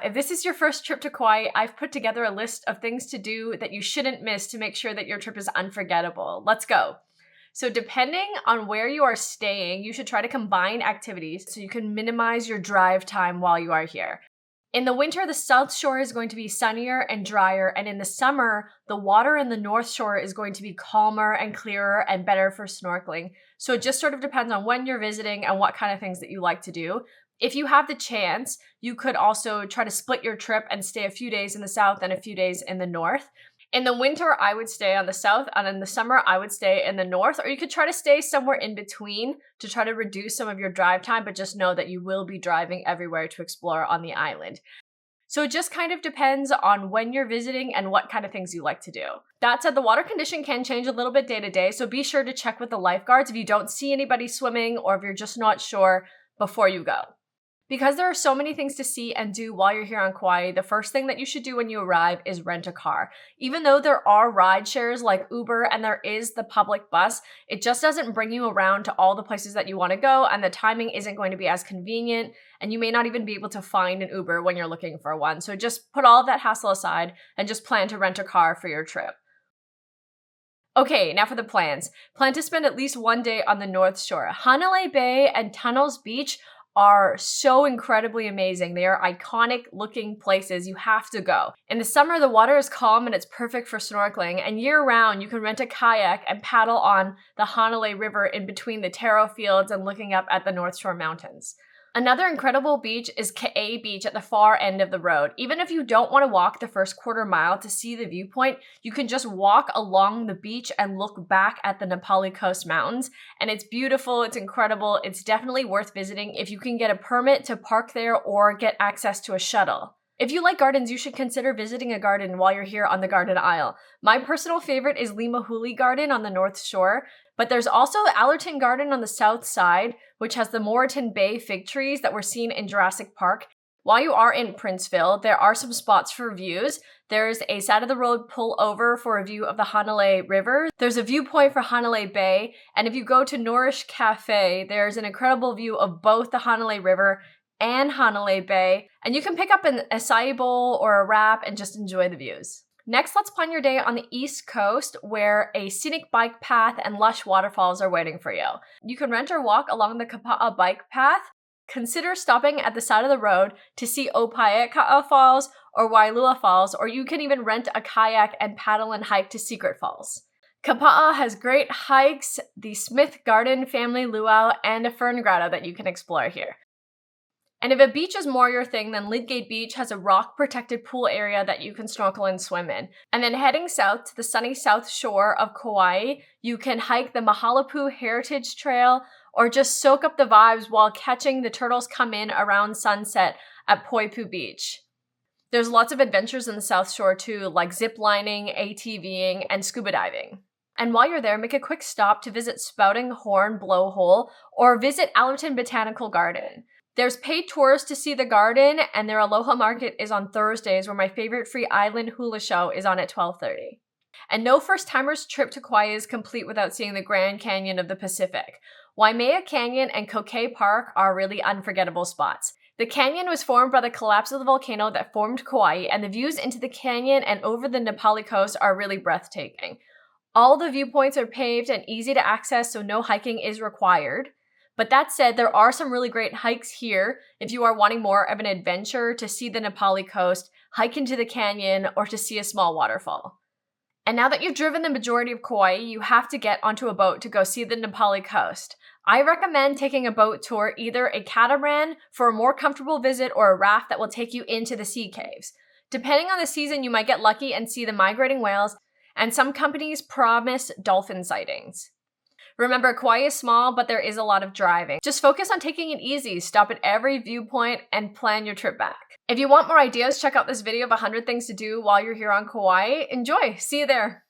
If this is your first trip to Kauai, I've put together a list of things to do that you shouldn't miss to make sure that your trip is unforgettable. Let's go. So depending on where you are staying, you should try to combine activities so you can minimize your drive time while you are here. In the winter, the South Shore is going to be sunnier and drier, and in the summer, the water in the North Shore is going to be calmer and clearer and better for snorkeling. So it just sort of depends on when you're visiting and what kind of things that you like to do. If you have the chance, you could also try to split your trip and stay a few days in the South and a few days in the North. In the winter, I would stay on the South, and in the summer, I would stay in the North, or you could try to stay somewhere in between to try to reduce some of your drive time, but just know that you will be driving everywhere to explore on the island. So it just kind of depends on when you're visiting and what kind of things you like to do. That said, the water condition can change a little bit day to day, so be sure to check with the lifeguards if you don't see anybody swimming or if you're just not sure before you go. Because there are so many things to see and do while you're here on Kauai, the first thing that you should do when you arrive is rent a car. Even though there are ride shares like Uber and there is the public bus, it just doesn't bring you around to all the places that you want to go, and the timing isn't going to be as convenient, and you may not even be able to find an Uber when you're looking for one. So just put all of that hassle aside and just plan to rent a car for your trip. Okay, now for the plans. Plan to spend at least one day on the North Shore. Hanalei Bay and Tunnels Beach are so incredibly amazing. They are iconic looking places. You have to go. In the summer, the water is calm and it's perfect for snorkeling, and year round, you can rent a kayak and paddle on the Hanalei River in between the taro fields and looking up at the North Shore Mountains. Another incredible beach is Kokee Beach at the far end of the road. Even if you don't want to walk the first quarter mile to see the viewpoint, you can just walk along the beach and look back at the Pali Coast Mountains. And it's beautiful, it's incredible, it's definitely worth visiting if you can get a permit to park there or get access to a shuttle. If you like gardens, you should consider visiting a garden while you're here on the Garden Isle. My personal favorite is Limahuli Garden on the North Shore, but there's also Allerton Garden on the south side, which has the Moreton Bay fig trees that were seen in Jurassic Park. While you are in Princeville, there are some spots for views. There's a side of the road pull over for a view of the Hanalei River. There's a viewpoint for Hanalei Bay, and if you go to Nourish Cafe, there's an incredible view of both the Hanalei River and Hanalei Bay, and you can pick up an acai bowl or a wrap and just enjoy the views. Next, let's plan your day on the East Coast, where a scenic bike path and lush waterfalls are waiting for you. You can rent or walk along the Kapaa bike path. Consider stopping at the side of the road to see Opaekaa Falls or Wailua Falls, or you can even rent a kayak and paddle and hike to Secret Falls. Kapaa has great hikes, the Smith Garden Family Luau, and a fern grotto that you can explore here. And if a beach is more your thing, then Lydgate Beach has a rock-protected pool area that you can snorkel and swim in. And then heading south to the sunny south shore of Kauai, you can hike the Mahalapu Heritage Trail or just soak up the vibes while catching the turtles come in around sunset at Poipu Beach. There's lots of adventures in the South Shore too, like zip lining, ATVing, and scuba diving. And while you're there, make a quick stop to visit Spouting Horn Blowhole or visit Allerton Botanical Garden. There's paid tours to see the garden, and their Aloha Market is on Thursdays, where my favorite free island hula show is on at 12:30. And no first-timer's trip to Kauai is complete without seeing the Grand Canyon of the Pacific. Waimea Canyon and Kokee Park are really unforgettable spots. The canyon was formed by the collapse of the volcano that formed Kauai, and the views into the canyon and over the Pali coast are really breathtaking. All the viewpoints are paved and easy to access, so no hiking is required. But that said, there are some really great hikes here if you are wanting more of an adventure to see the Pali coast, hike into the canyon, or to see a small waterfall. And now that you've driven the majority of Kauai, you have to get onto a boat to go see the Pali coast. I recommend taking a boat tour, either a catamaran for a more comfortable visit or a raft that will take you into the sea caves. Depending on the season, you might get lucky and see the migrating whales, and some companies promise dolphin sightings. Remember, Kauai is small, but there is a lot of driving. Just focus on taking it easy, stop at every viewpoint, and plan your trip back. If you want more ideas, check out this video of 100 things to do while you're here on Kauai. Enjoy! See you there!